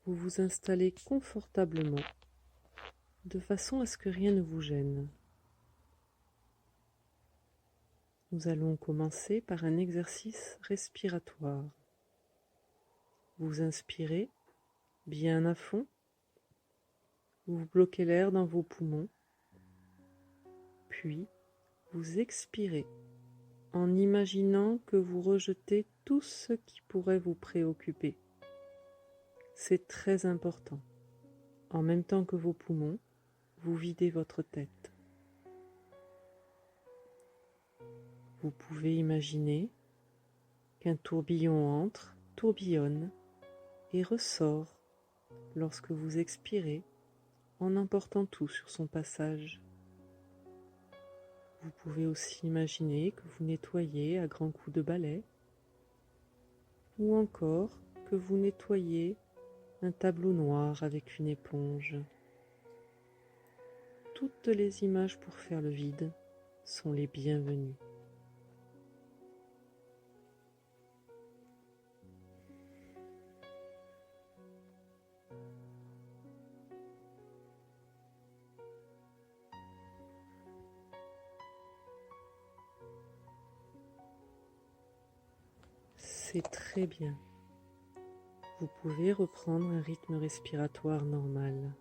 Vous vous installez confortablement, de façon à ce que rien ne vous gêne. Nous allons commencer par un exercice respiratoire. Vous inspirez bien à fond, vous bloquez l'air dans vos poumons, puis vous expirez en imaginant que vous rejetez tout ce qui pourrait vous préoccuper. C'est très important. En même temps que vos poumons, vous videz votre tête. Vous pouvez imaginer qu'un tourbillon entre, tourbillonne et ressort lorsque vous expirez en emportant tout sur son passage. Vous pouvez aussi imaginer que vous nettoyez à grands coups de balai ou encore que vous nettoyez un tableau noir avec une éponge. Toutes les images pour faire le vide sont les bienvenues. C'est très bien. Vous pouvez reprendre un rythme respiratoire normal.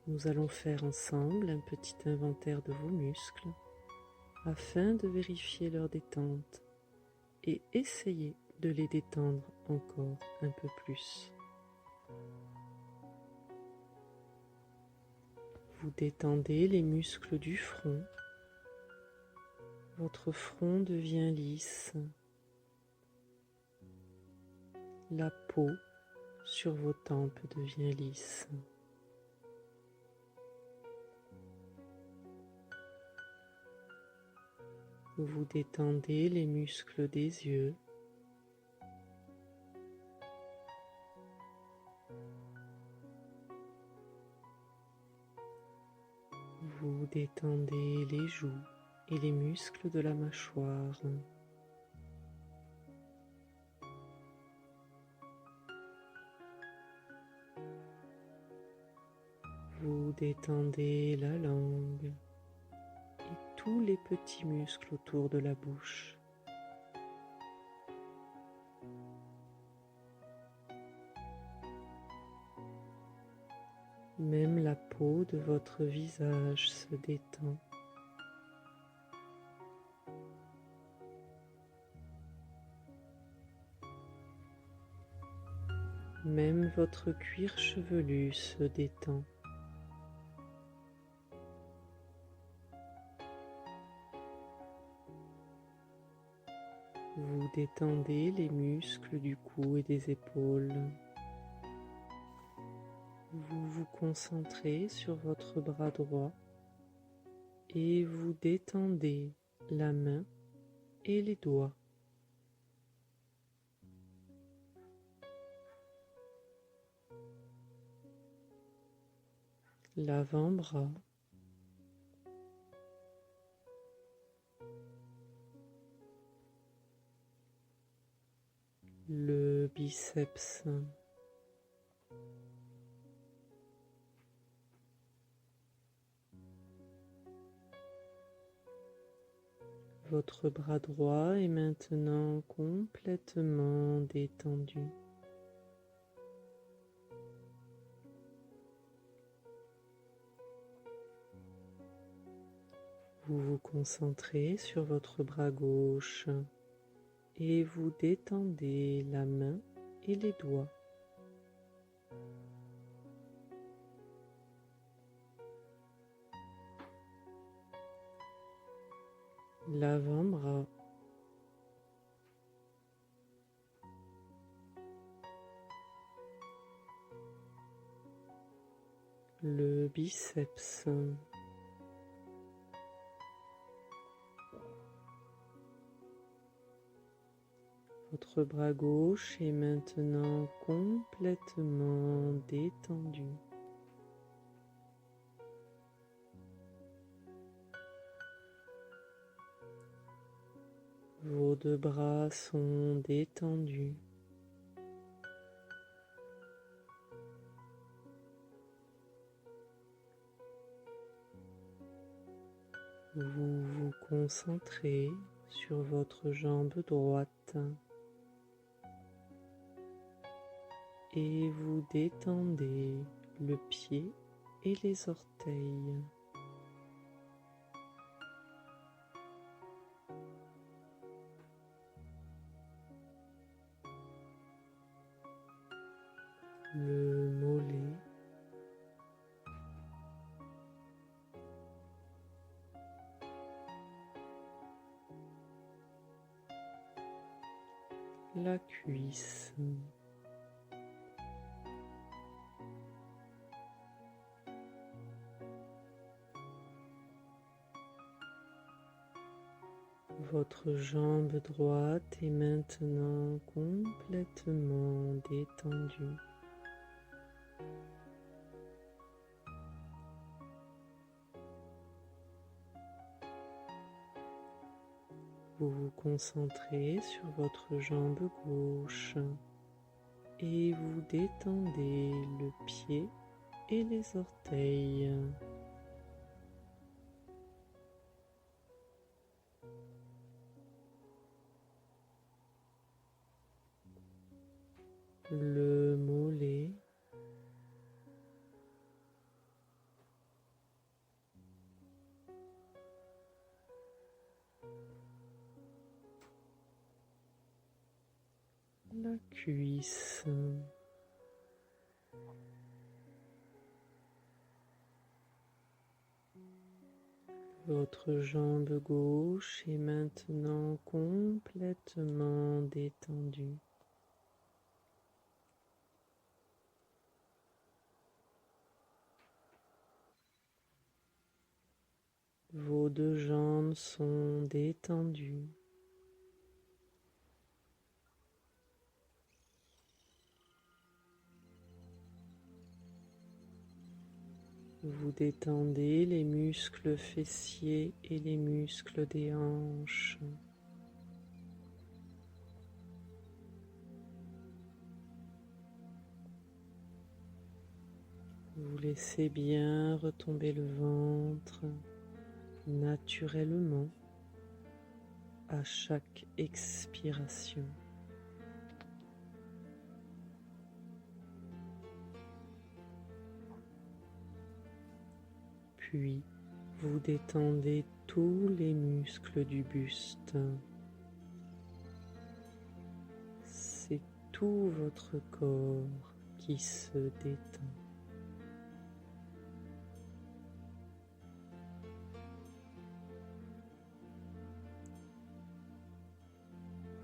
Nous allons faire ensemble un petit inventaire de vos muscles afin de vérifier leur détente et essayer de les détendre encore un peu plus. Vous détendez les muscles du front. Votre front devient lisse. La peau sur vos tempes devient lisse. Vous détendez les muscles des yeux. Vous détendez les joues et les muscles de la mâchoire. Vous détendez la langue et tous les petits muscles autour de la bouche. Même la peau de votre visage se détend. Même votre cuir chevelu se détend. Vous détendez les muscles du cou et des épaules. Vous vous concentrez sur votre bras droit et vous détendez la main et les doigts. L'avant-bras, le biceps, votre bras droit est maintenant complètement détendu. Vous vous concentrez sur votre bras gauche et vous détendez la main et les doigts. L'avant-bras, le biceps, votre bras gauche est maintenant complètement détendu. Vos deux bras sont détendus. Vous vous concentrez sur votre jambe droite et vous détendez le pied et les orteils. Le mollet, la cuisse, votre jambe droite est maintenant complètement détendue. Vous vous concentrez sur votre jambe gauche et vous détendez le pied et les orteils. Le mollet, la cuisse, votre jambe gauche est maintenant complètement détendue. Vos deux jambes sont détendues. Vous détendez les muscles fessiers et les muscles des hanches. Vous laissez bien retomber le ventre naturellement à chaque expiration. Puis, vous détendez tous les muscles du buste. C'est tout votre corps qui se détend.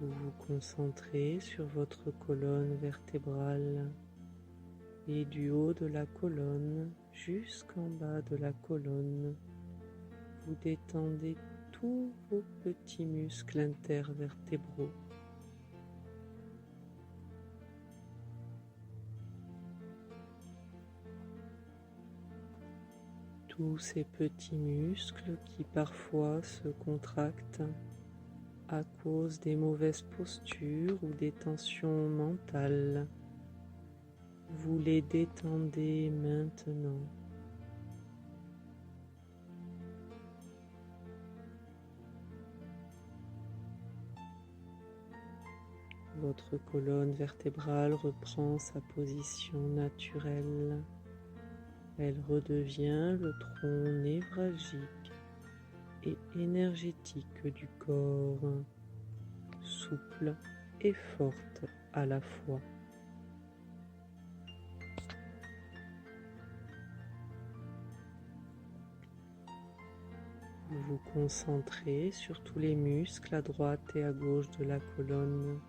Vous vous concentrez sur votre colonne vertébrale et du haut de la colonne jusqu'en bas de la colonne, vous détendez tous vos petits muscles intervertébraux. Tous ces petits muscles qui parfois se contractent à cause des mauvaises postures ou des tensions mentales. Vous les détendez maintenant. Votre colonne vertébrale reprend sa position naturelle. Elle redevient le tronc névralgique et énergétique du corps, souple et forte à la fois. Vous vous concentrez sur tous les muscles à droite et à gauche de la colonne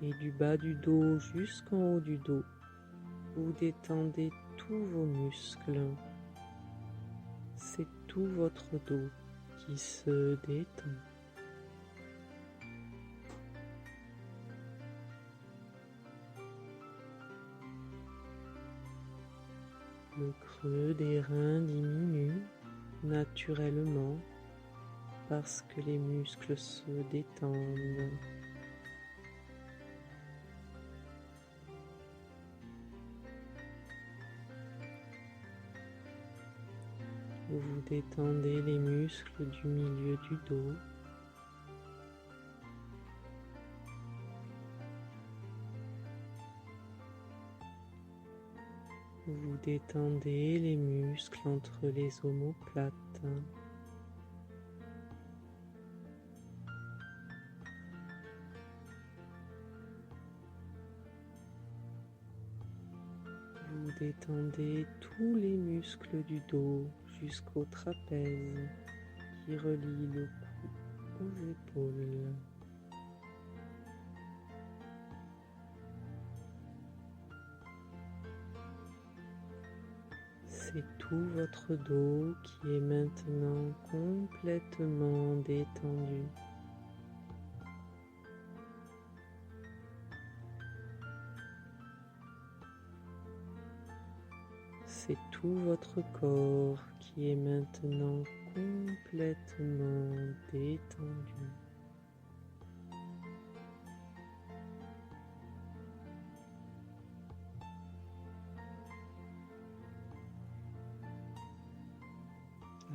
et du bas du dos jusqu'en haut du dos. Vous détendez tous vos muscles. C'est tout votre dos qui se détend. Le creux des reins diminue naturellement parce que les muscles se détendent. Vous détendez les muscles du milieu du dos. Vous détendez les muscles entre les omoplates. Vous détendez tous les muscles du dos jusqu'au trapèze qui relie le cou aux épaules. C'est tout votre dos qui est maintenant complètement détendu. C'est tout votre corps qui est maintenant complètement détendu.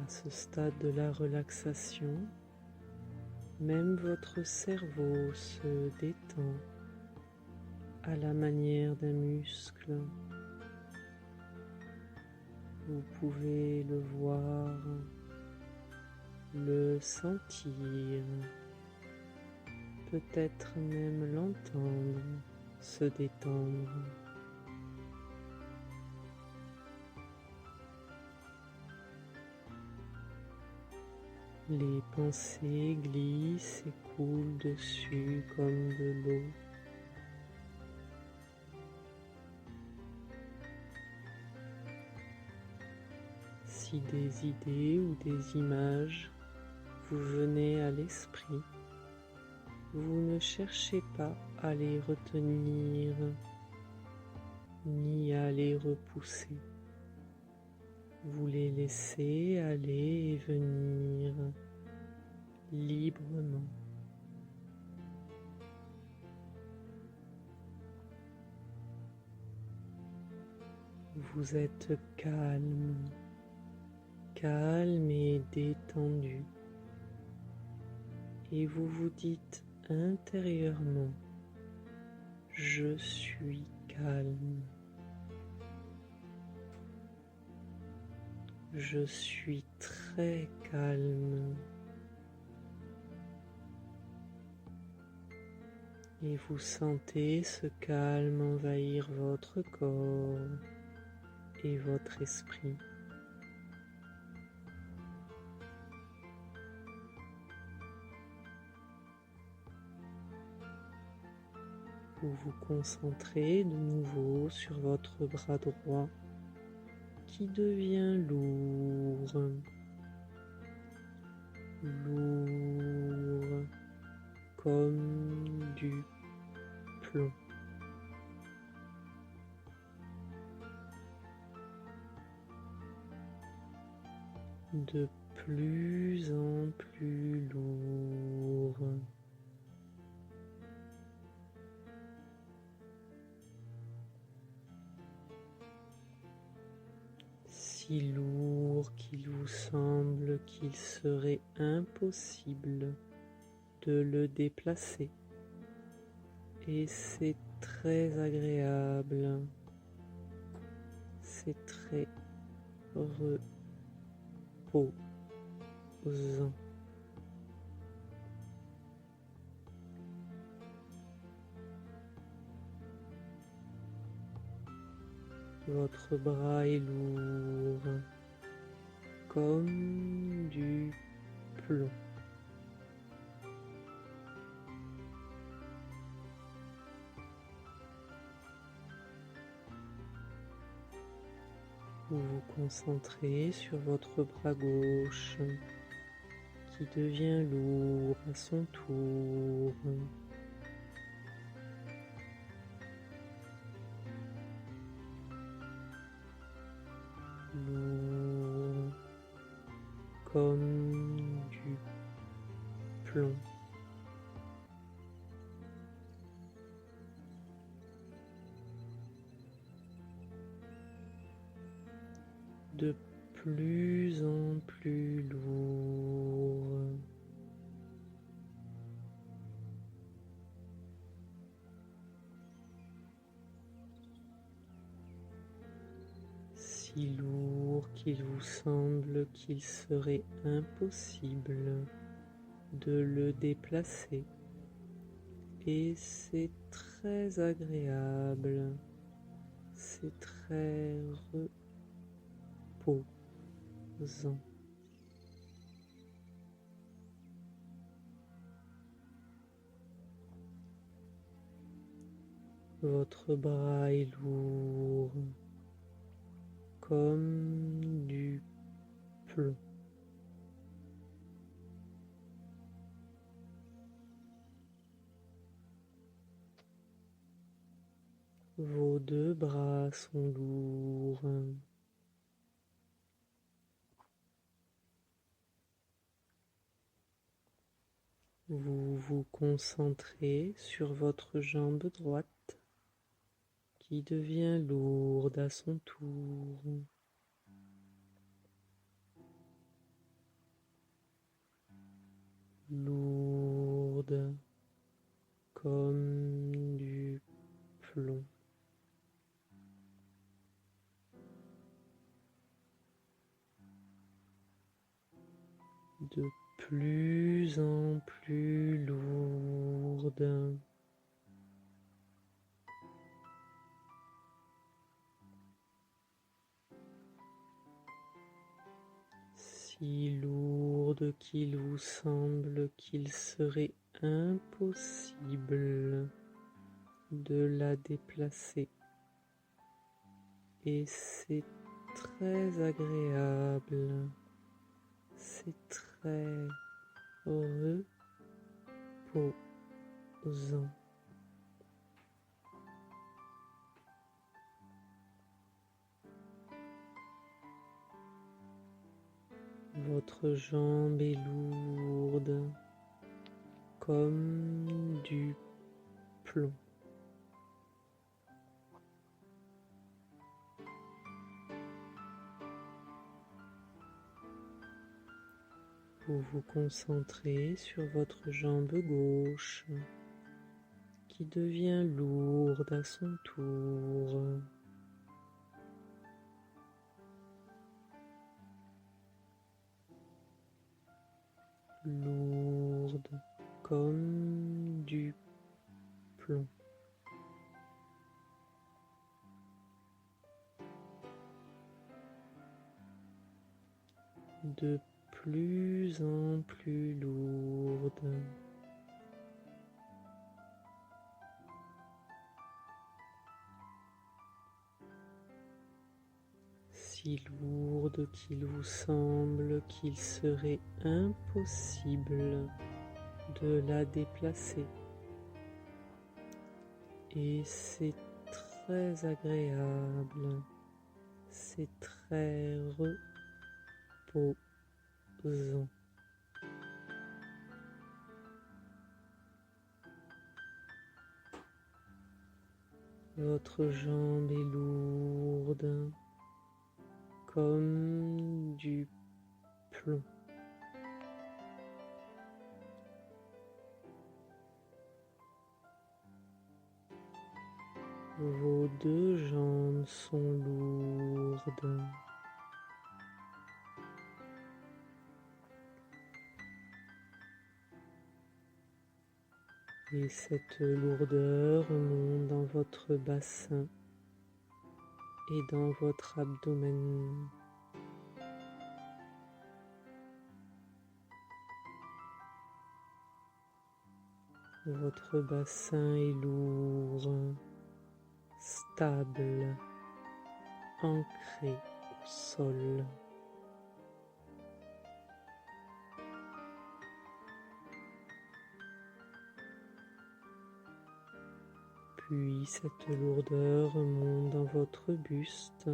À ce stade de la relaxation, même votre cerveau se détend à la manière d'un muscle. Vous pouvez le voir, le sentir, peut-être même l'entendre se détendre. Les pensées glissent et coulent dessus comme de l'eau. Si des idées ou des images vous venaient à l'esprit, vous ne cherchez pas à les retenir ni à les repousser. Vous les laissez aller et venir librement. Vous êtes calme, calme et détendu, et vous vous dites intérieurement, je suis calme. Je suis très calme. Et vous sentez ce calme envahir votre corps et votre esprit. Vous vous concentrez de nouveau sur votre bras droit qui devient lourd, lourd comme du plomb. De plus en plus lourd. Si lourd qu'il vous semble qu'il serait impossible de le déplacer. Et c'est très agréable, c'est très reposant. Votre bras est lourd, comme du plomb. Vous vous concentrez sur votre bras gauche qui devient lourd à son tour. Lourd comme du plomb. De plus en plus lourd. Si lourd qu'il vous semble qu'il serait impossible de le déplacer. Et c'est très agréable, c'est très reposant. Votre bras est lourd, comme du plomb. Vos deux bras sont lourds. Vous vous concentrez sur votre jambe droite qui devient lourde à son tour. Lourde comme du plomb. De plus en plus lourde. Si lourde qu'il vous semble qu'il serait impossible de la déplacer. Et c'est très agréable, c'est très reposant. Votre jambe est lourde comme du plomb. Vous vous concentrez sur votre jambe gauche qui devient lourde à son tour. Lourde comme du plomb. De plus en plus lourde. Si lourde qu'il vous semble qu'il serait impossible de la déplacer. Et c'est très agréable, c'est très reposant. Votre jambe est lourde comme du plomb. Vos deux jambes sont lourdes. Et cette lourdeur monte dans votre bassin et dans votre abdomen. Votre bassin est lourd, stable, ancré au sol. Puis cette lourdeur monte dans votre buste.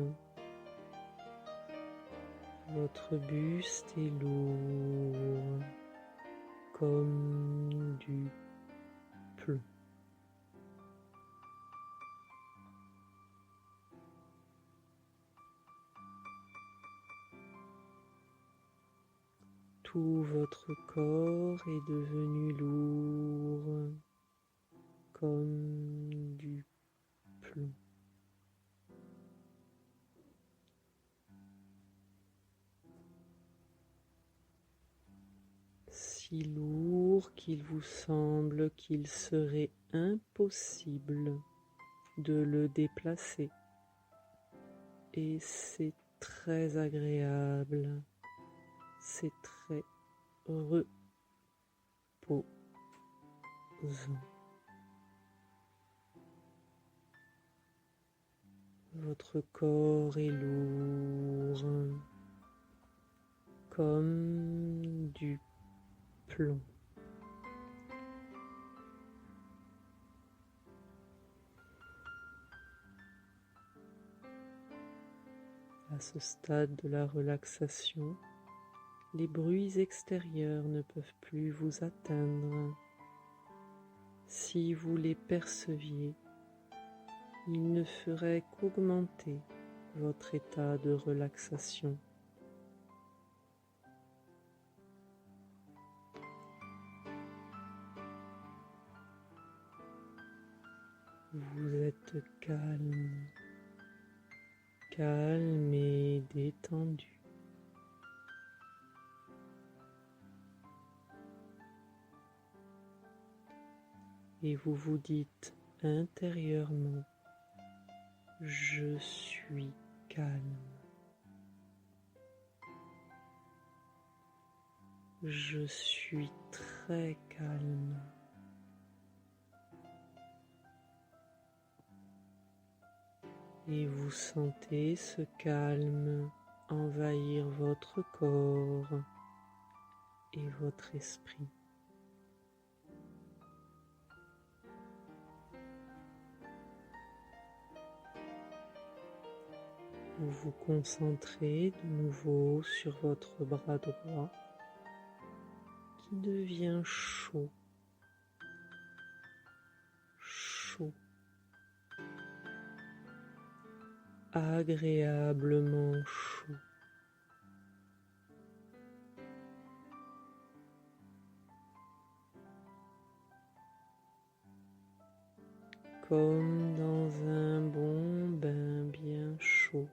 Votre buste est lourd comme du plomb. Tout votre corps est devenu lourd comme du plomb. Si lourd qu'il vous semble qu'il serait impossible de le déplacer. Et c'est très agréable, c'est très reposant. Votre corps est lourd comme du plomb. À ce stade de la relaxation, les bruits extérieurs ne peuvent plus vous atteindre. Si vous les perceviez, ils ne feraient qu'augmenter votre état de relaxation. Vous êtes calme, calme et détendu. Et vous vous dites intérieurement, je suis calme. Je suis très calme. Et vous sentez ce calme envahir votre corps et votre esprit. Vous vous concentrez de nouveau sur votre bras droit qui devient chaud, chaud, agréablement chaud. Comme dans un bon bain bien chaud.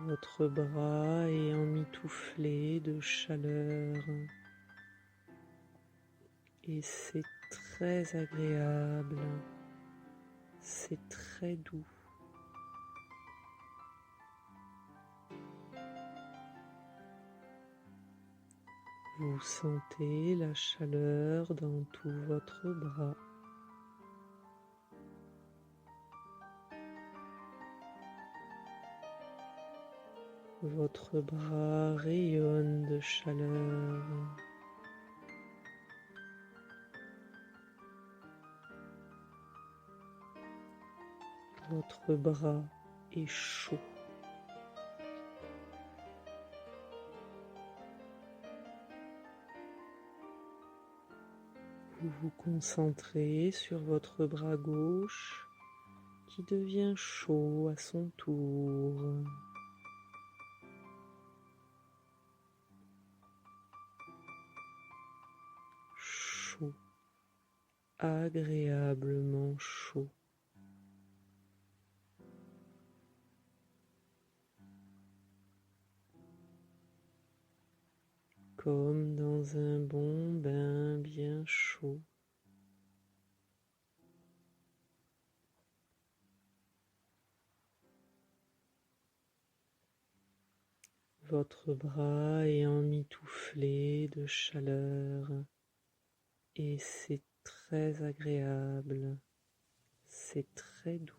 Votre bras est emmitouflé de chaleur et c'est très agréable, c'est très doux. Vous sentez la chaleur dans tout votre bras. Votre bras rayonne de chaleur. Votre bras est chaud. Vous vous concentrez sur votre bras gauche qui devient chaud à son tour. Chaud, agréablement chaud. Comme dans un bon bain bien chaud. Votre bras est emmitouflé de chaleur et c'est très agréable, c'est très doux.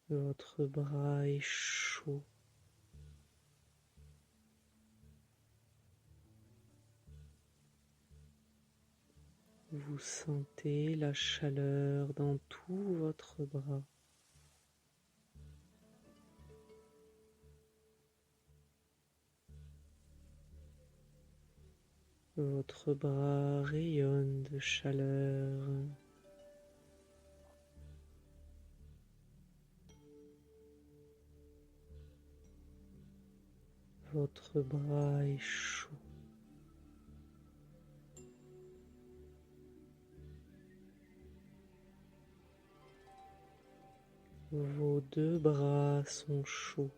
Votre bras est chaud. Vous sentez la chaleur dans tout votre bras. Votre bras rayonne de chaleur. Votre bras est chaud. Vos deux bras sont chauds.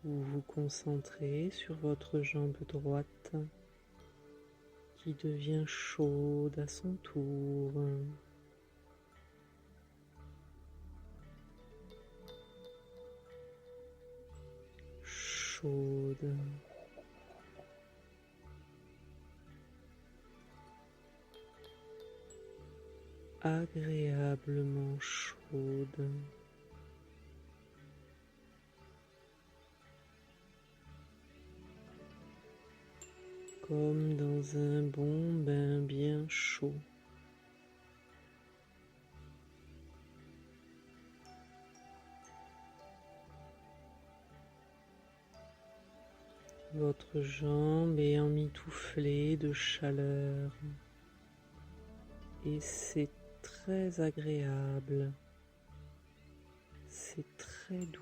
Vous vous concentrez sur votre jambe droite qui devient chaude à son tour. Chaude. Agréablement chaude. Comme dans un bon bain bien chaud. Votre jambe est emmitouflée de chaleur et c'est très agréable, c'est très doux.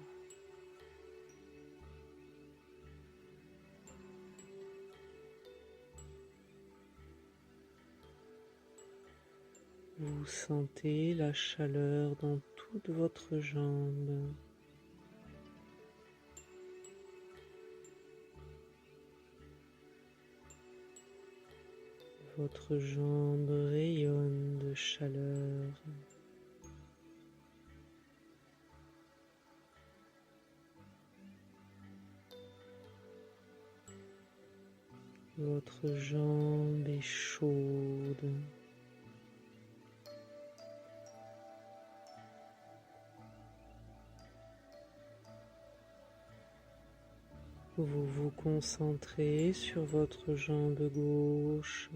Vous sentez la chaleur dans toute votre jambe. Votre jambe rayonne de chaleur. Votre jambe est chaude. Vous vous concentrez sur votre jambe gauche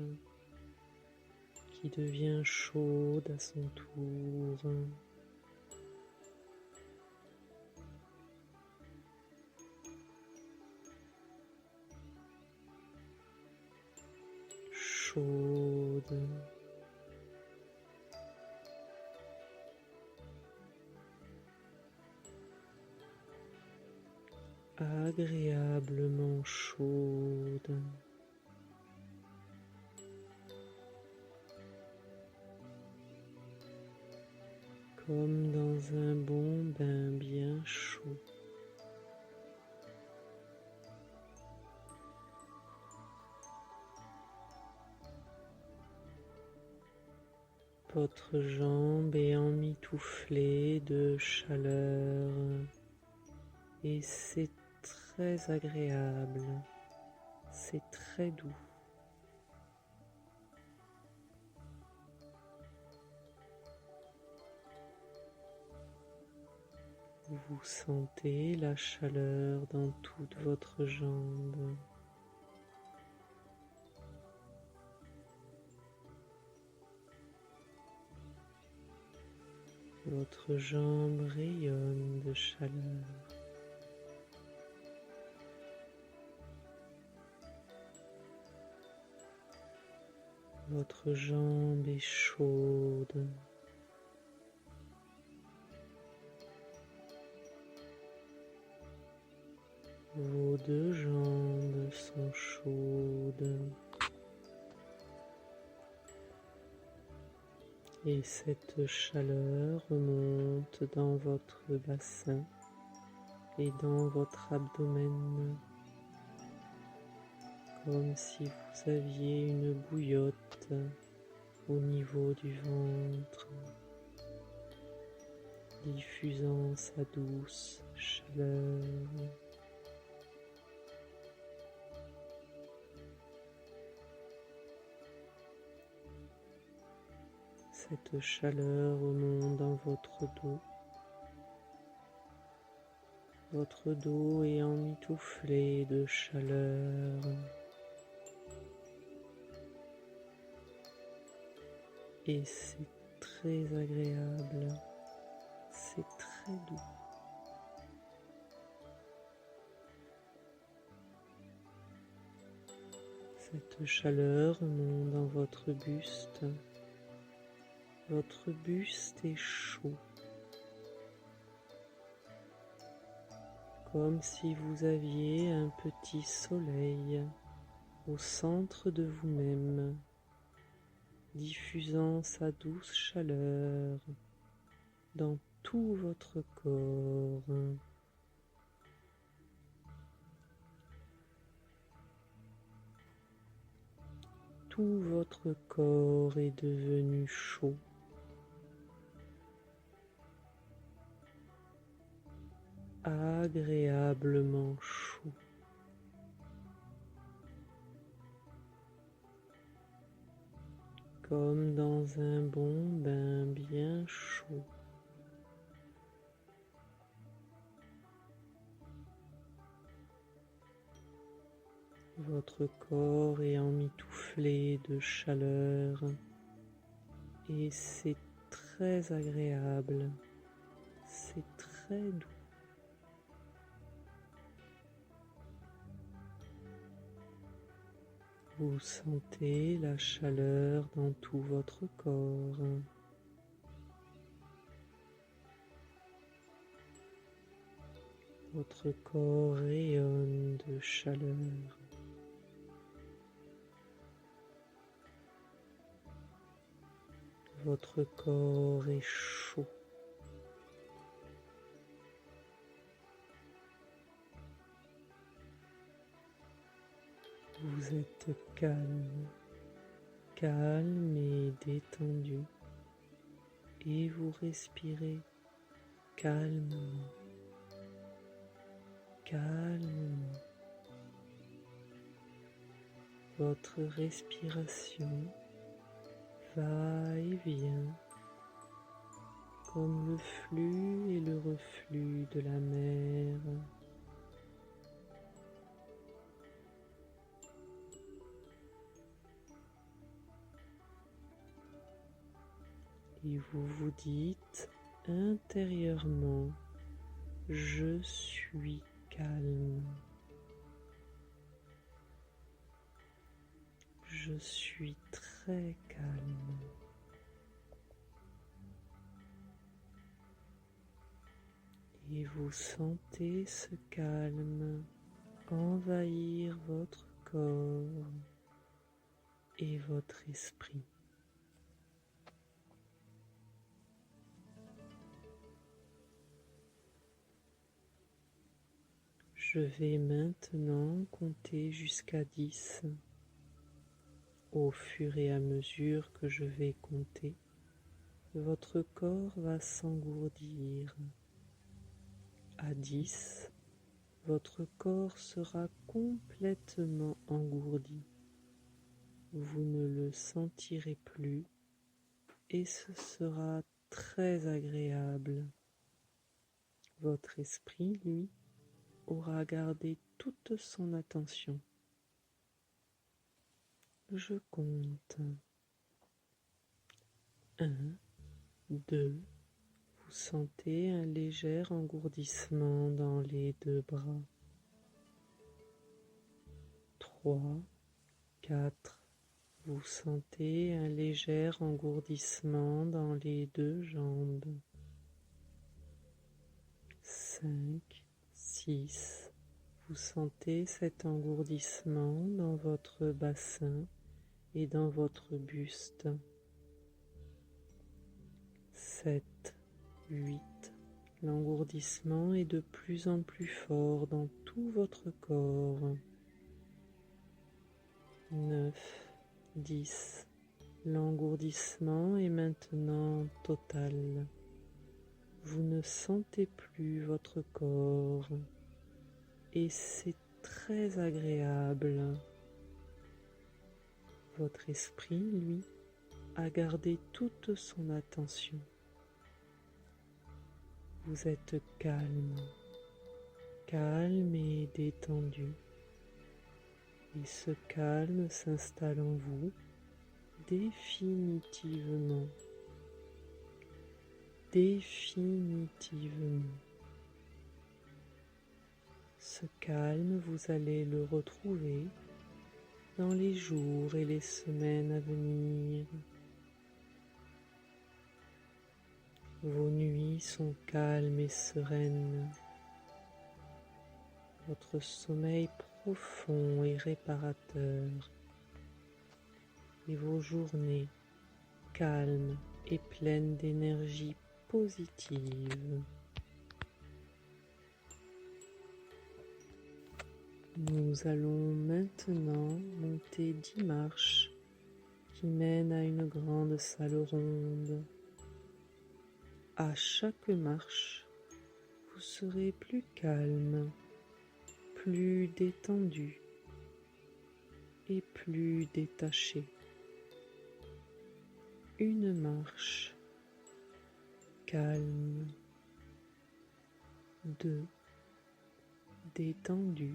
qui devient chaude à son tour. Chaude. Agréablement chaude. Comme dans un bon bain bien chaud. Votre jambe est emmitouflée de chaleur et c'est très agréable, c'est très doux. Vous sentez la chaleur dans toute votre jambe. Votre jambe rayonne de chaleur. Votre jambe est chaude. Vos deux jambes sont chaudes. Et cette chaleur remonte dans votre bassin et dans votre abdomen, comme si vous aviez une bouillotte au niveau du ventre, diffusant sa douce chaleur. Cette chaleur remonte dans votre dos. Votre dos est emmitouflé de chaleur. Et c'est très agréable, c'est très doux. de chaleur remonte dans votre buste. Votre buste est chaud, comme si vous aviez un petit soleil au centre de vous-même, diffusant sa douce chaleur dans tout votre corps. Tout votre corps est devenu chaud. Agréablement chaud. Comme dans un bon bain bien chaud. Votre corps est emmitouflé de chaleur et c'est très agréable, c'est très doux. Vous sentez la chaleur dans tout votre corps. Votre corps rayonne de chaleur. Votre corps est chaud. Vous êtes calme, calme et détendu, et vous respirez calmement, calmement. Votre respiration va et vient comme le flux et le reflux de la mer. Et vous vous dites intérieurement, je suis calme. Je suis très calme. Et vous sentez ce calme envahir votre corps et votre esprit. Je vais maintenant compter jusqu'à 10. Au fur et à mesure que je vais compter, votre corps va s'engourdir. À 10, votre corps sera complètement engourdi. Vous ne le sentirez plus et ce sera très agréable. Votre esprit, lui, aura gardé toute son attention. Je compte. 1, 2. Vous sentez un léger engourdissement dans les deux bras. 3, 4. Vous sentez un léger engourdissement dans les deux jambes. 5, 6. Vous sentez cet engourdissement dans votre bassin et dans votre buste. 7, 8. L'engourdissement est de plus en plus fort dans tout votre corps. 9, 10. L'engourdissement est maintenant total. Vous ne sentez plus votre corps et c'est très agréable. Votre esprit, lui, a gardé toute son attention. Vous êtes calme, calme et détendu. Et ce calme s'installe en vous définitivement. Définitivement. Ce calme, vous allez le retrouver dans les jours et les semaines à venir. Vos nuits sont calmes et sereines. Votre sommeil profond et réparateur. Et vos journées calmes et pleines d'énergie positive. Nous allons maintenant monter 10 marches qui mènent à une grande salle ronde. À chaque marche, vous serez plus calme, plus détendu et plus détaché. Une marche calme, 2 détendu,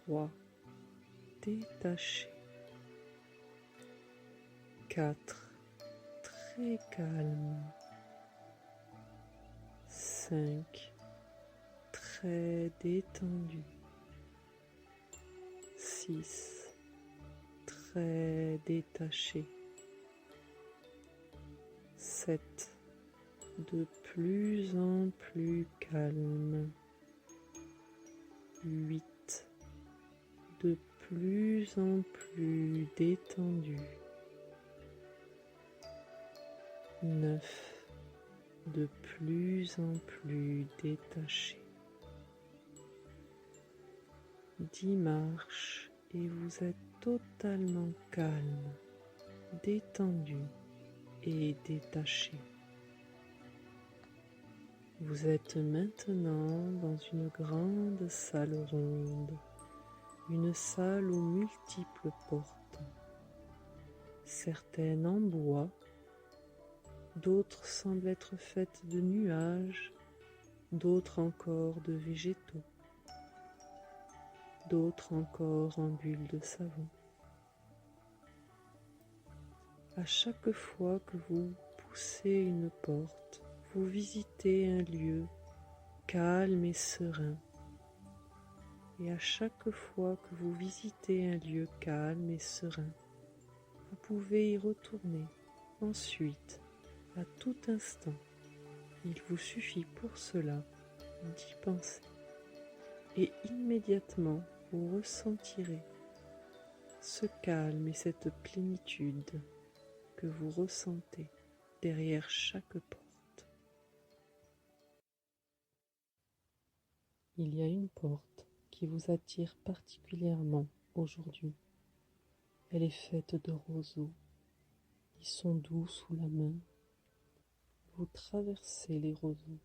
3 détaché, 4 très calme, 5 très détendu, 6 très détaché, 7 de plus en plus calme, 8 de plus en plus détendu, 9 de plus en plus détaché. 10 marches et vous êtes totalement calme, détendu et détaché. Vous êtes maintenant dans une grande salle ronde, une salle aux multiples portes, certaines en bois, d'autres semblent être faites de nuages, d'autres encore de végétaux, d'autres encore en bulles de savon. À chaque fois que vous poussez une porte, vous visitez un lieu calme et serein. Et à chaque fois que vous visitez un lieu calme et serein, vous pouvez y retourner ensuite, à tout instant. Il vous suffit pour cela d'y penser. Et immédiatement, vous ressentirez ce calme et cette plénitude que vous ressentez derrière chaque porte. Il y a une porte qui vous attire particulièrement aujourd'hui. Elle est faite de roseaux. Ils sont doux sous la main. Vous traversez les roseaux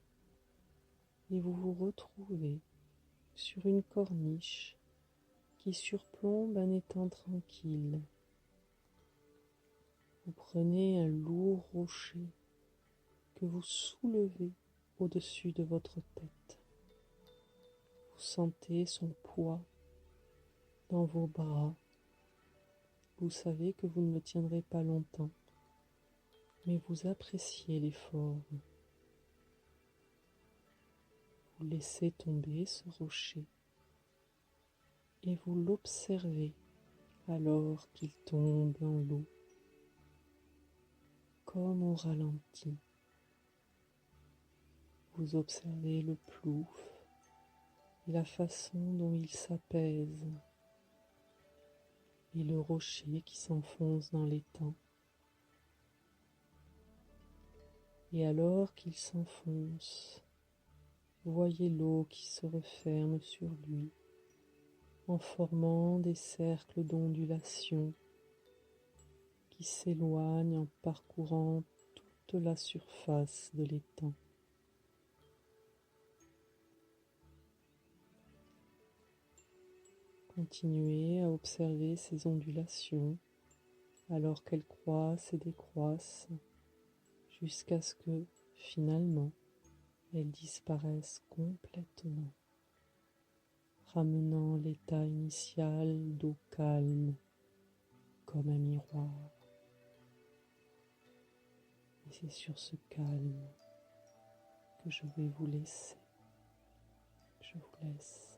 et vous vous retrouvez sur une corniche qui surplombe un étang tranquille. Vous prenez un lourd rocher que vous soulevez au-dessus de votre tête. Vous sentez son poids dans vos bras. Vous savez que vous ne le tiendrez pas longtemps, mais vous appréciez l'effort. Vous laissez tomber ce rocher et vous l'observez alors qu'il tombe dans l'eau, comme au ralenti. Vous observez le plouf et la façon dont il s'apaise, et le rocher qui s'enfonce dans l'étang. Et alors qu'il s'enfonce, voyez l'eau qui se referme sur lui, en formant des cercles d'ondulation qui s'éloignent en parcourant toute la surface de l'étang. Continuez à observer ces ondulations alors qu'elles croissent et décroissent jusqu'à ce que, finalement, elles disparaissent complètement, ramenant l'état initial d'eau calme comme un miroir. Et c'est sur ce calme que je vais vous laisser. Je vous laisse.